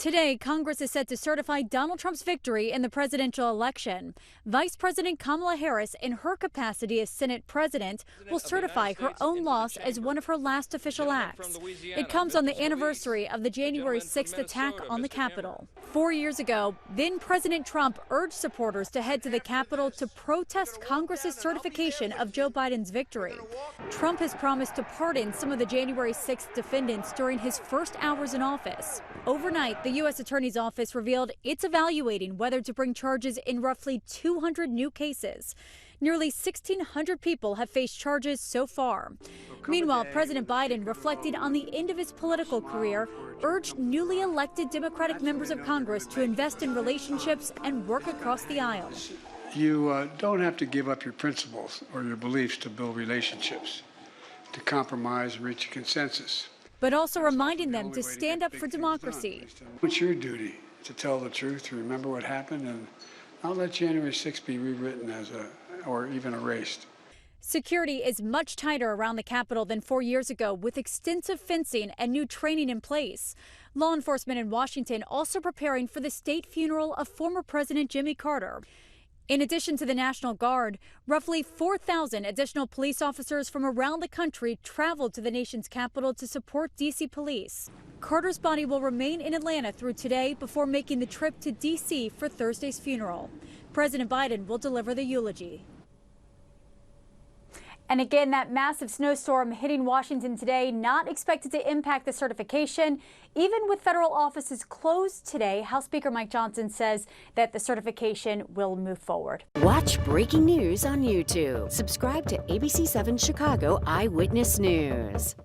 Today, Congress is set to certify Donald Trump's victory in the presidential election. Vice President Kamala Harris, in her capacity as Senate president, will certify her own loss as one of her last official acts. It comes on the anniversary of the January 6th attack on the Capitol. 4 years ago, then President Trump urged supporters to head to the Capitol to protest Congress's certification of Joe Biden's victory. Trump has promised to pardon some of the January 6th defendants during his first hours in office. Overnight, the U.S. Attorney's Office revealed it's evaluating whether to bring charges in roughly 200 new cases. Nearly 1,600 people have faced charges so far. Meanwhile, President Biden, reflecting on the end of his political career, urged newly elected Democratic members of Congress to invest in relationships and work across the aisle. You don't have to give up your principles or your beliefs to build relationships, to compromise and reach a consensus. But also reminding them to stand up for democracy. It's your duty to tell the truth, to remember what happened, and not let January 6th be rewritten or even erased. Security is much tighter around the Capitol than 4 years ago, with extensive fencing and new training in place. Law enforcement in Washington also preparing for the state funeral of former President Jimmy Carter. In addition to the National Guard, roughly 4,000 additional police officers from around the country traveled to the nation's capital to support D.C. police. Carter's body will remain in Atlanta through today before making the trip to D.C. for Thursday's funeral. President Biden will deliver the eulogy. And again, that massive snowstorm hitting Washington today, not expected to impact the certification. Even with federal offices closed today, House Speaker Mike Johnson says that the certification will move forward. Watch breaking news on YouTube. Subscribe to ABC 7 Chicago Eyewitness News.